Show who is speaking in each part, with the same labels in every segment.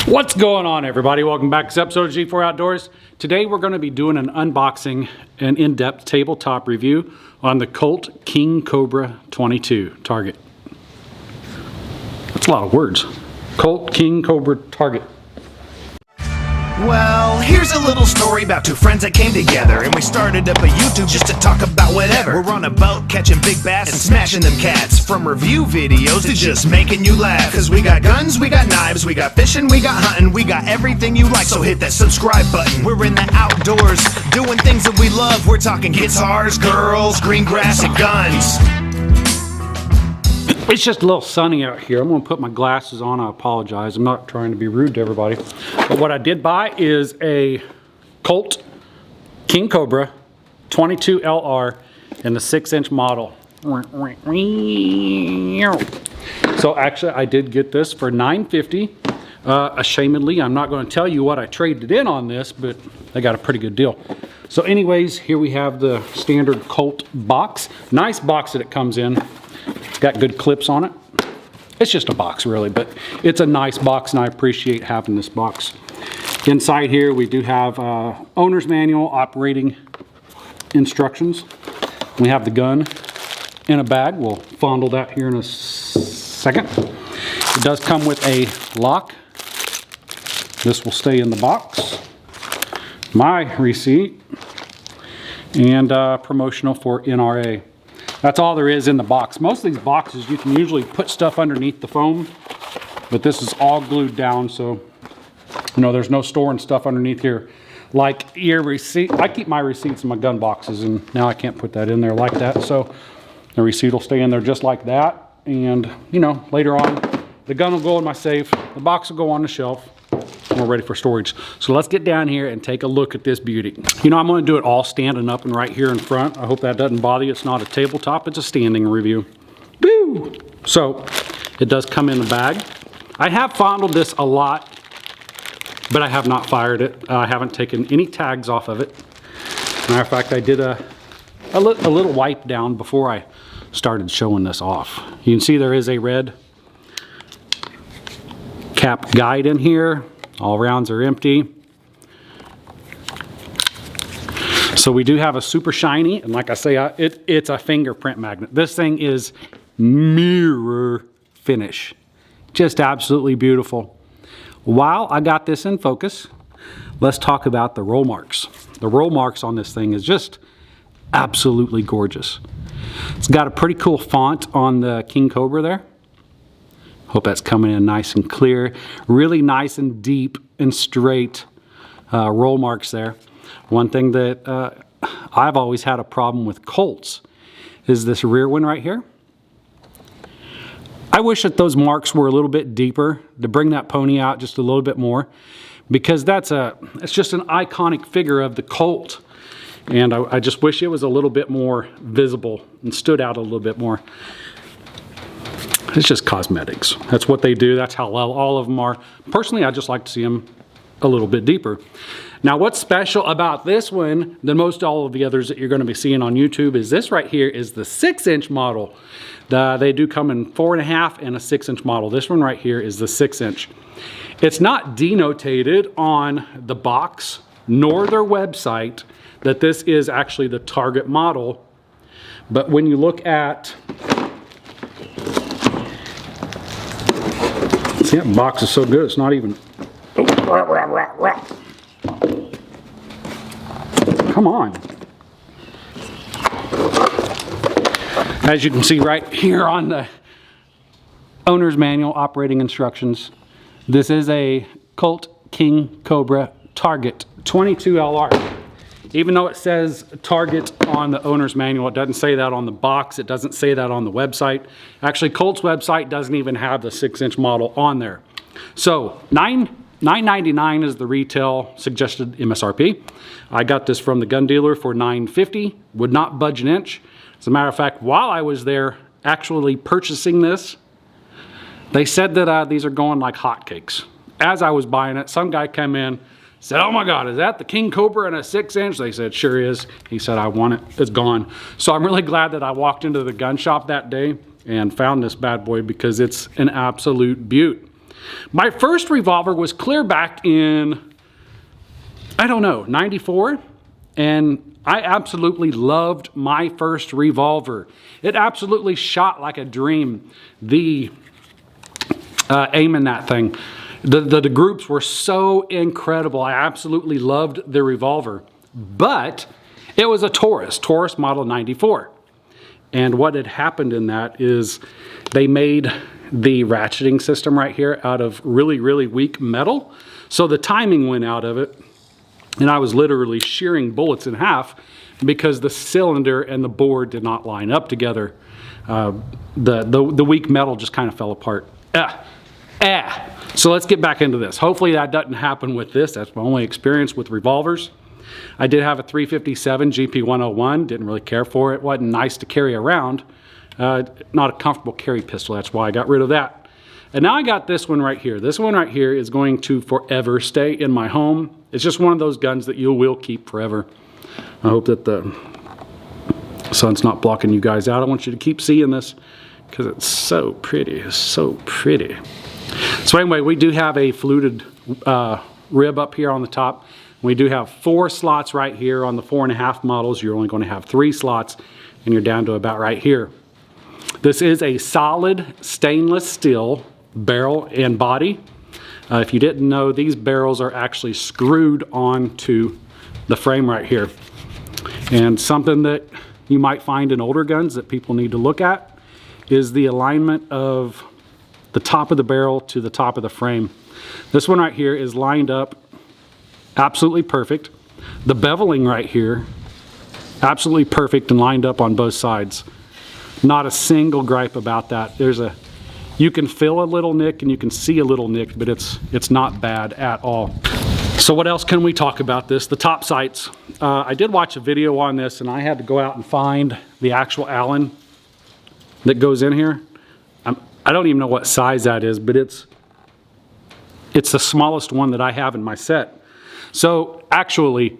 Speaker 1: What's going on, everybody? Welcome back to this episode of G4 Outdoors. Today we're going to be doing an unboxing and in-depth tabletop review on the Colt King Cobra 22 target. That's a lot of words. Colt King Cobra target.
Speaker 2: Well, here's a little story about two friends that came together, and we started up a YouTube just to talk about whatever. We're on a boat catching big bass and smashing them cats, from review videos to just making you laugh. Cause we got guns, we got knives, we got fishing, we got hunting, we got everything you like, so hit that subscribe button. We're in the outdoors, doing things that we love. We're talking guitars, girls, green grass, and guns.
Speaker 1: It's just a little sunny out here. I'm going to put my glasses on. I apologize. I'm not trying to be rude to everybody. But what I did buy is a Colt King Cobra 22 LR in the 6-inch model. So actually I did get this for $950. Ashamedly, I'm not going to tell you what I traded in on this, but I got a pretty good deal. So anyways, here we have the standard Colt box. Nice box that it comes in. Got good clips on it. It's just a box really, but it's a nice box and I appreciate having this box. Inside here we do have owner's manual, operating instructions. We have the gun in a bag. We'll fondle that here in a second. It does come with a lock. This will stay in the box. My receipt and promotional for NRA. That's all there is in the box. Most of these boxes you can usually put stuff underneath the foam, but this is all glued down, so you know there's no storing stuff underneath here. Like your receipt, I keep my receipts in my gun boxes, and now I can't put that in there like that, so the receipt will stay in there just like that. And you know, later on, the gun will go in my safe, the box will go on the shelf, and we're ready for storage. So let's get down here and take a look at this beauty. You know, I'm going to do it all standing up and right here in front. I hope that doesn't bother you. It's not a tabletop, it's a standing review. Woo! So it does come in the bag. I have fondled this a lot, but I have not fired it. I haven't taken any tags off of it. Matter of fact, I did a little wipe down before I started showing this off. You can see there is a red cap guide in here. All rounds are empty. So we do have a super shiny, and like I say, it's a fingerprint magnet. This thing is mirror finish. Just absolutely beautiful. While I got this in focus, let's talk about the roll marks. The roll marks on this thing is just absolutely gorgeous. It's got a pretty cool font on the King Cobra there. Hope that's coming in nice and clear. Really nice and deep and straight roll marks there. One thing that I've always had a problem with Colts is this rear one right here. I wish that those marks were a little bit deeper to bring that pony out just a little bit more, because it's just an iconic figure of the Colt. And I just wish it was a little bit more visible and stood out a little bit more. It's just cosmetics. That's what they do. That's how all of them are. Personally, I just like to see them a little bit deeper. Now, what's special about this one than most all of the others that you're going to be seeing on YouTube is this right here is the 6-inch model. They do come in 4.5 and a 6-inch model. This one right here is the 6-inch. It's not denotated on the box nor their website that this is actually the target model. But when you look at that box is so good, it's not even. Oh, come on. As you can see right here on the owner's manual, operating instructions, this is a Colt King Cobra Target 22 LR. Even though it says Target on the owner's manual, it doesn't say that on the box. It doesn't say that on the website. Actually, Colt's website doesn't even have the 6-inch model on there. So $9.99 is the retail suggested MSRP. I got this from the gun dealer for $9.50. Would not budge an inch. As a matter of fact, while I was there actually purchasing this, they said that these are going like hotcakes. As I was buying it, some guy came in, said, "Oh my God, is that the King Cobra in a 6-inch?" They said, "Sure is." He said, "I want it, it's gone." So I'm really glad that I walked into the gun shop that day and found this bad boy, because it's an absolute beaut. My first revolver was clear back in, I don't know, 94, and I absolutely loved my first revolver. It absolutely shot like a dream. The aim in that thing, the groups were so incredible. I absolutely loved the revolver, but it was a Taurus model 94. And what had happened in that is they made the ratcheting system right here out of really, really weak metal. So the timing went out of it, and I was literally shearing bullets in half because the cylinder and the bore did not line up together. The weak metal just kind of fell apart. So let's get back into this. Hopefully that doesn't happen with this. That's my only experience with revolvers. I did have a 357 GP101, didn't really care for it. Wasn't nice to carry around. Not a comfortable carry pistol, that's why I got rid of that. And now I got this one right here. This one right here is going to forever stay in my home. It's just one of those guns that you will keep forever. I hope that the sun's not blocking you guys out. I want you to keep seeing this because it's so pretty, it's so pretty. So anyway, we do have a fluted rib up here on the top. We do have 4 slots right here. On the 4.5 models, you're only going to have 3 slots, and you're down to about right here. This is a solid stainless steel barrel and body. If you didn't know, these barrels are actually screwed onto the frame right here. And something that you might find in older guns that people need to look at is the alignment of the top of the barrel to the top of the frame. This one right here is lined up absolutely perfect. The beveling right here, absolutely perfect and lined up on both sides. Not a single gripe about that. You can feel a little nick and you can see a little nick, but it's not bad at all. So what else can we talk about this? The top sights. I did watch a video on this and I had to go out and find the actual Allen that goes in here. I don't even know what size that is, but it's the smallest one that I have in my set. So actually,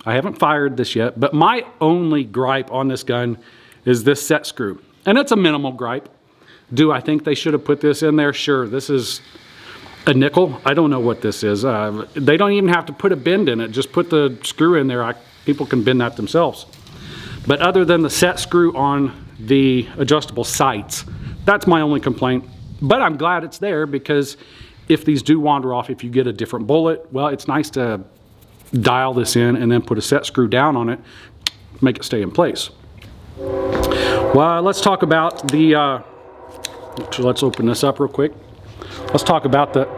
Speaker 1: I haven't fired this yet, but my only gripe on this gun is this set screw. And it's a minimal gripe. Do I think they should have put this in there? Sure, this is a nickel. I don't know what this is. They don't even have to put a bend in it. Just put the screw in there. People can bend that themselves. But other than the set screw on the adjustable sights, that's my only complaint. But I'm glad it's there because if these do wander off, if you get a different bullet, well, it's nice to dial this in and then put a set screw down on it, make it stay in place. Well, let's talk about the, let's open this up real quick. Let's talk about the,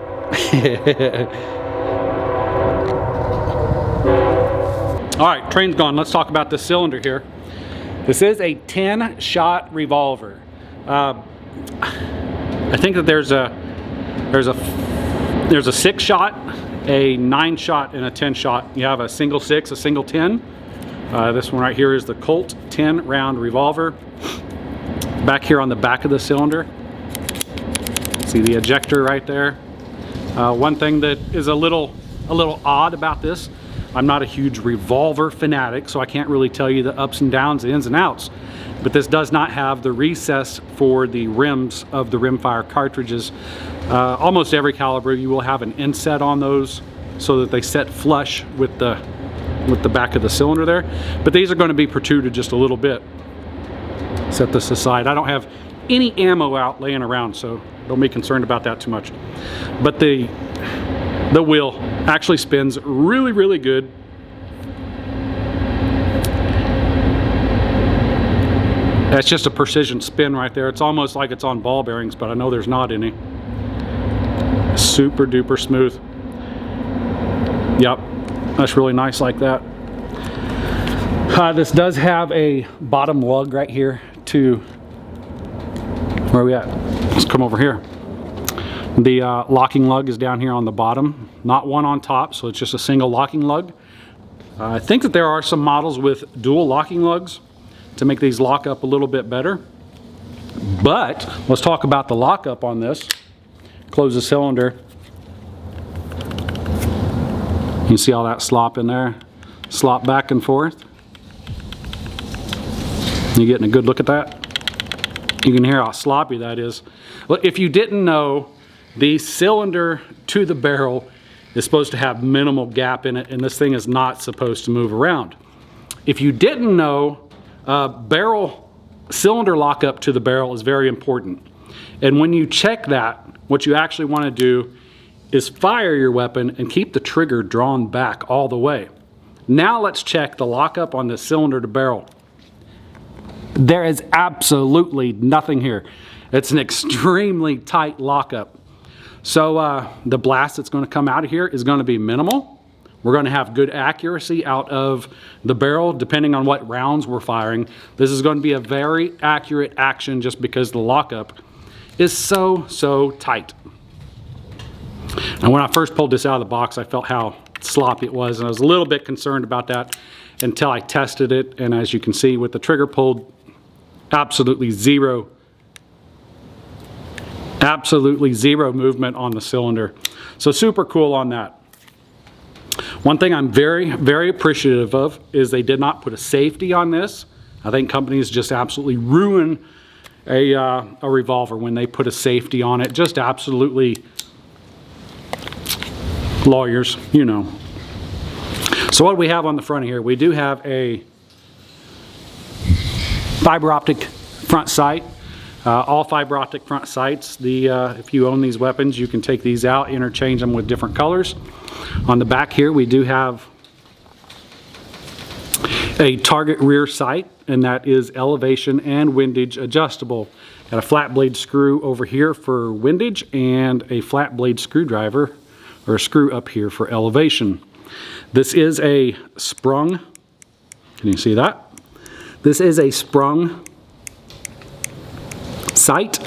Speaker 1: all right, train's gone. Let's talk about the cylinder here. This is a 10-shot revolver. I think that there's a 6-shot, a 9-shot, and a 10-shot. You have a single 6, a single 10. This one right here is the Colt 10-round revolver. Back here on the back of the cylinder, see the ejector right there. One thing that is a little odd about this, I'm not a huge revolver fanatic, so I can't really tell you the ups and downs, the ins and outs. But this does not have the recess for the rims of the rimfire cartridges. Almost every caliber you will have an inset on those so that they set flush with the back of the cylinder there. But these are going to be protruded just a little bit. Set this aside. I don't have any ammo out laying around, so don't be concerned about that too much. But the wheel actually spins really, really good. That's just a precision spin right there. It's almost like it's on ball bearings, but I know there's not any. Super duper smooth. Yep, that's really nice like that. This does have a bottom lug right here to, where are we at? Let's come over here. The locking lug is down here on the bottom, not one on top, so it's just a single locking lug. I think that there are some models with dual locking lugs to make these lock up a little bit better. But let's talk about the lockup on this. Close the cylinder. You can see all that slop in there. Slop back and forth. You getting a good look at that? You can hear how sloppy that is. Well, if you didn't know, the cylinder to the barrel is supposed to have minimal gap in it, and this thing is not supposed to move around. If you didn't know, barrel cylinder lockup to the barrel is very important. And when you check that, what you actually want to do is fire your weapon and keep the trigger drawn back all the way. Now let's check the lockup on the cylinder to barrel. There is absolutely nothing here. It's an extremely tight lockup. So the blast that's going to come out of here is going to be minimal. We're going to have good accuracy out of the barrel depending on what rounds we're firing. This is going to be a very accurate action just because the lockup is so tight. And when I first pulled this out of the box, I felt how sloppy it was, and I was a little bit concerned about that until I tested it. And as you can see, with the trigger pulled, absolutely zero movement on the cylinder. So super cool on that. One thing I'm very appreciative of is they did not put a safety on this. I think companies just absolutely ruin a revolver when they put a safety on it. Just absolutely, lawyers, you know. So what do we have on the front here? We do have a fiber optic front sight. All fiber optic front sights. If you own these weapons, you can take these out, interchange them with different colors. On the back here, we do have a target rear sight, and that is elevation and windage adjustable. Got a flat blade screw over here for windage and a flat blade screwdriver or a screw up here for elevation. This is a sprung. Can you see that? This is a sprung sight.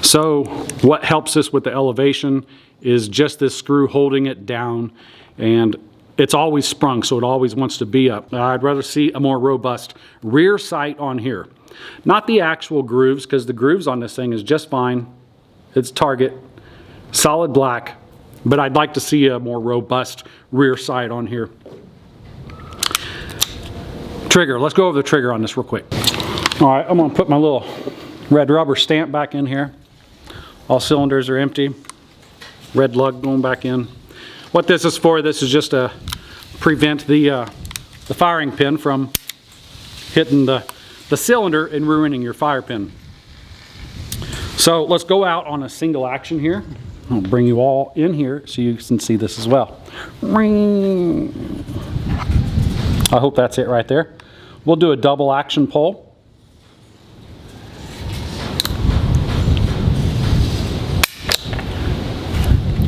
Speaker 1: So what helps us with the elevation is just this screw holding it down, and it's always sprung, so it always wants to be up. I'd rather see a more robust rear sight on here. Not the actual grooves, because the grooves on this thing is just fine. It's target, solid black, but I'd like to see a more robust rear sight on here. Trigger, let's go over the trigger on this real quick. All right, I'm gonna put my little red rubber stamp back in here. All cylinders are empty. Red lug going back in. What this is for, this is just to prevent the firing pin from hitting the cylinder and ruining your fire pin. So let's go out on a single action here. I'll bring you all in here so you can see this as well. Ring. I hope that's it right there. We'll do a double action pull.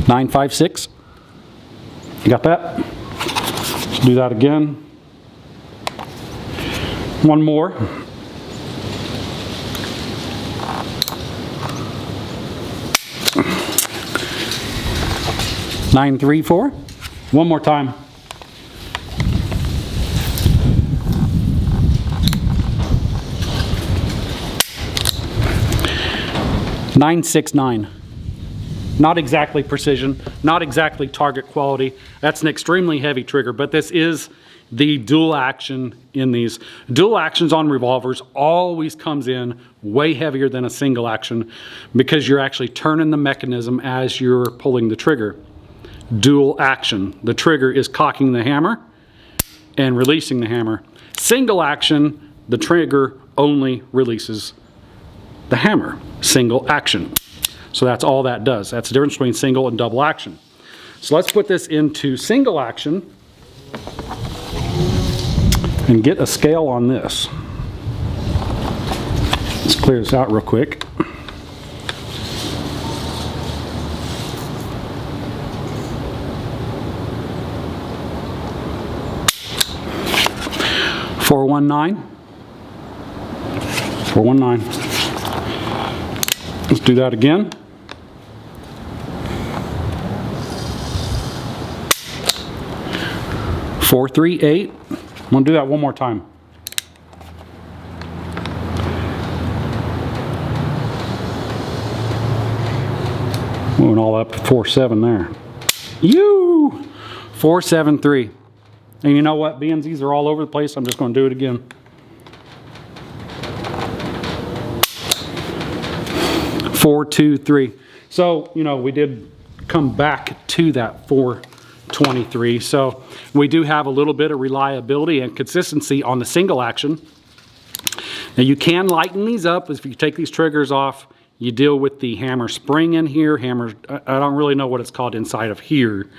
Speaker 1: Nine, 5, 6. You got that? Let's do that again. One more. Nine, 3, 4. One more time. Nine, 6, 9. Not exactly precision, not exactly target quality. That's an extremely heavy trigger, but this is the dual action in these. Dual actions on revolvers always comes in way heavier than a single action because you're actually turning the mechanism as you're pulling the trigger. Dual action. The trigger is cocking the hammer and releasing the hammer. Single action, the trigger only releases the hammer. Single action. So that's all that does. That's the difference between single and double action. So let's put this into single action and get a scale on this. Let's clear this out real quick. .419. Let's do that again. .438. I'm going to do that one more time. Moving all up to 4.7 there. .473. And you know what? Being these are all over the place, I'm just going to do it again. .423. So, you know, we did come back to that 423. So we do have a little bit of reliability and consistency on the single action. Now you can lighten these up if you take these triggers off. You deal with the hammer spring in here. I don't really know what it's called inside of here.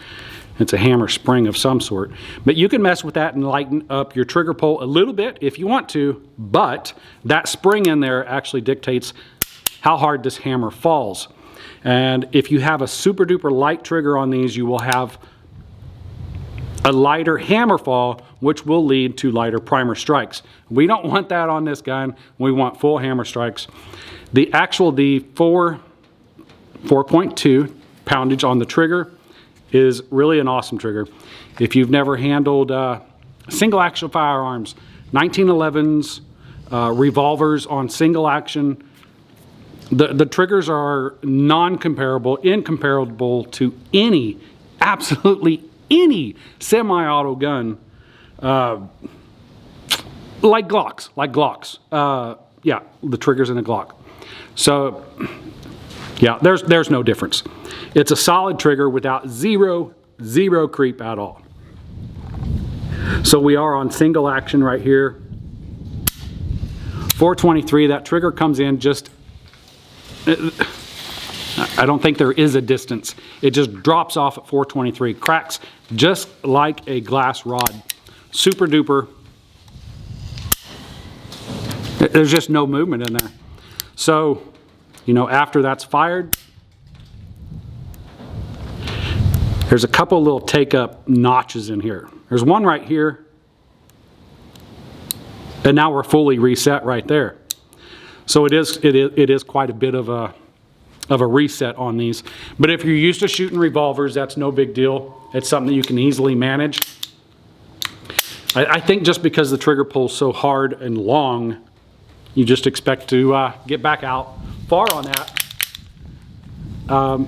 Speaker 1: It's a hammer spring of some sort. But you can mess with that and lighten up your trigger pull a little bit if you want to, but that spring in there actually dictates how hard this hammer falls. And if you have a super duper light trigger on these, you will have a lighter hammer fall, which will lead to lighter primer strikes. We don't want that on this gun. We want full hammer strikes. The 4.2 poundage on the trigger is really an awesome trigger. If you've never handled single action firearms, 1911s, revolvers on single action, the triggers are non-comparable, incomparable to any, absolutely any semi-auto gun, like Glocks. Yeah, the triggers in a Glock. So, yeah, there's no difference. It's a solid trigger without zero creep at all. So we are on single action right here. 423, that trigger comes in just, I don't think there is a distance. It just drops off at 423, cracks just like a glass rod. Super duper. There's just no movement in there. So, you know, after that's fired, there's a couple little take-up notches in here. There's one right here, and now we're fully reset right there. So it is quite a bit of a reset on these. But if you're used to shooting revolvers, that's no big deal. It's something that you can easily manage. I think just because the trigger pulls so hard and long, you just expect to get back out far on that.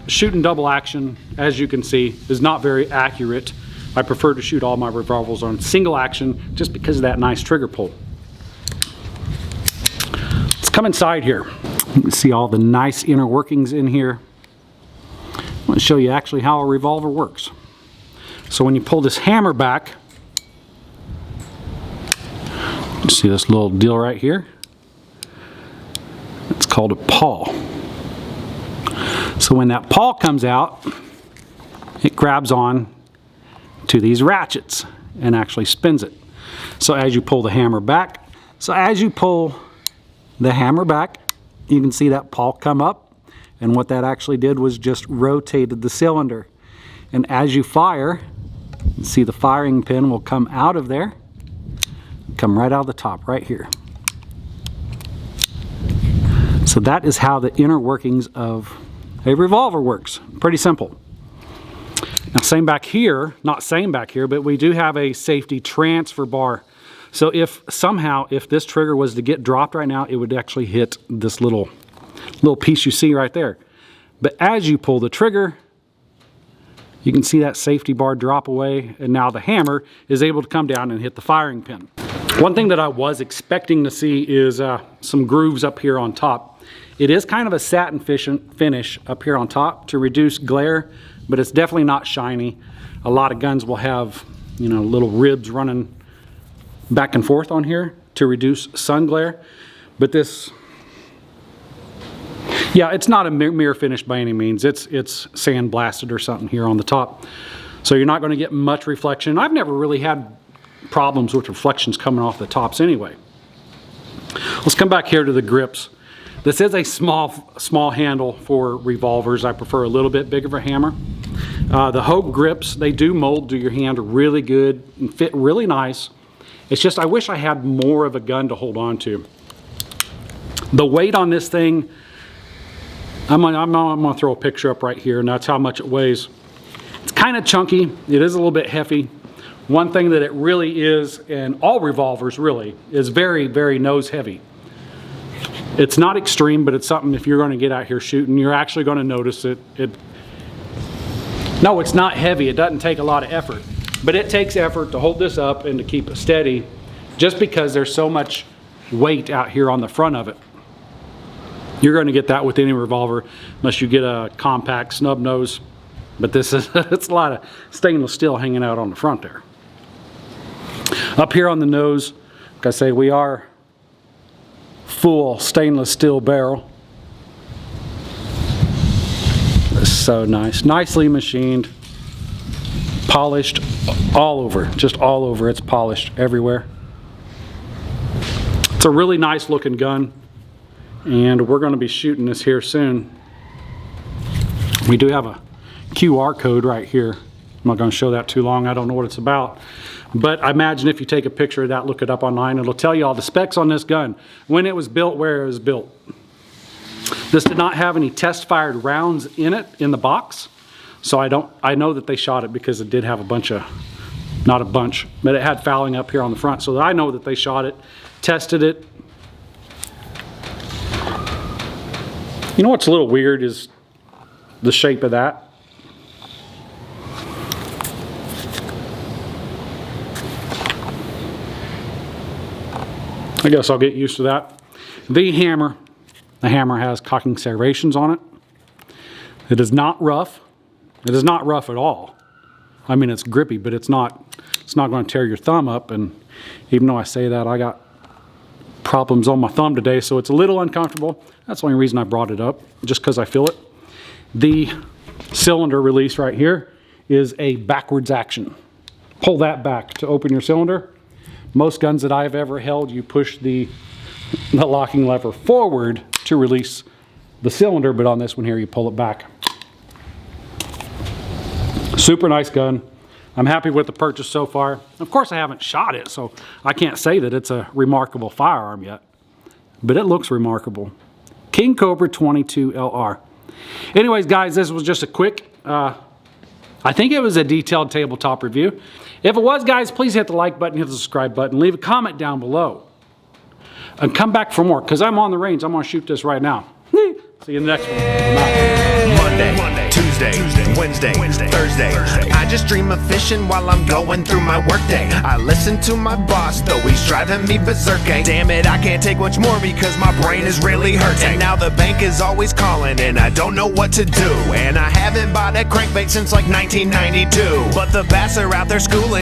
Speaker 1: Shooting double action, as you can see, is not very accurate. I prefer to shoot all my revolvers on single action just because of that nice trigger pull. Let's come inside here. You can see all the nice inner workings in here. I want to show you actually how a revolver works. So when you pull this hammer back, you see this little deal right here? It's called a pawl. So when that pawl comes out, it grabs on to these ratchets and actually spins it. So as you pull the hammer back, you can see that pawl come up, and what that actually did was just rotated the cylinder. And as you fire, you see the firing pin will come out of there, come right out of the top right here. So that is how the inner workings of a revolver works. Pretty simple. Now same back here, not same back here, but we do have a safety transfer bar. So if somehow, if this trigger was to get dropped right now, it would actually hit this little piece you see right there. But as you pull the trigger, you can see that safety bar drop away, and now the hammer is able to come down and hit the firing pin. One thing that I was expecting to see is some grooves up here on top. It is kind of a satin finish up here on top to reduce glare, but it's definitely not shiny. A lot of guns will have, you know, little ribs running back and forth on here to reduce sun glare. But this, yeah, it's not a mirror finish by any means. It's sandblasted or something here on the top. So you're not going to get much reflection. I've never really had problems with reflections coming off the tops anyway. Let's come back here to the grips. This is a small handle for revolvers. I prefer a little bit bigger of a hammer. The Hogue grips, they do mold to your hand really good and fit really nice. It's just I wish I had more of a gun to hold on to. The weight on this thing, I'm gonna throw a picture up right here, and that's how much it weighs. It's kind of chunky. It is a little bit hefty. One thing that it really is, and all revolvers really, is very, very nose heavy. It's not extreme, but it's something if you're going to get out here shooting, you're actually going to notice it. No, it's not heavy. It doesn't take a lot of effort, but it takes effort to hold this up and to keep it steady, just because there's so much weight out here on the front of it. You're going to get that with any revolver, unless you get a compact snub nose. But this is, it's a lot of stainless steel hanging out on the front there. Up here on the nose, like I say, we are full stainless steel barrel. It's so nice. Nicely machined. Polished all over. Just all over. It's polished everywhere. It's a really nice looking gun. And we're going to be shooting this here soon. We do have a QR code right here. I'm not going to show that too long. I don't know what it's about. But I imagine if you take a picture of that, look it up online, it'll tell you all the specs on this gun, when it was built, where it was built. This did not have any test fired rounds in it, in the box. So I know that they shot it because it did have a bunch of, not a bunch, but it had fouling up here on the front. So I know that they shot it, tested it. You know what's a little weird is the shape of that. I guess I'll get used to that. The hammer has cocking serrations on it. It is not rough. It is not rough at all. I mean, it's grippy, but it's not going to tear your thumb up. And even though I say that, I got problems on my thumb today, so it's a little uncomfortable. That's the only reason I brought it up, just because I feel it. The cylinder release right here is a backwards action. Pull that back to open your cylinder. Most guns that I've ever held, you push the locking lever forward to release the cylinder, but on this one here, you pull it back. Super nice gun. I'm happy with the purchase so far. Of course, I haven't shot it, so I can't say that it's a remarkable firearm yet, but it looks remarkable. King Cobra 22 LR. Anyways, guys, this was just a quick, I think it was a detailed tabletop review. If it was, guys, please hit the like button, hit the subscribe button, leave a comment down below. And come back for more, because I'm on the range. I'm going to shoot this right now. See you in the next one.
Speaker 2: Monday, Tuesday, Wednesday, Thursday. I just dream of fishing while I'm going through my workday. I listen to my boss, though he's driving me berserk. Damn it, I can't take much more because my brain is really hurting. And now the bank is always calling and I don't know what to do. And I haven't bought a crankbait since like 1992. But the bass are out there schooling.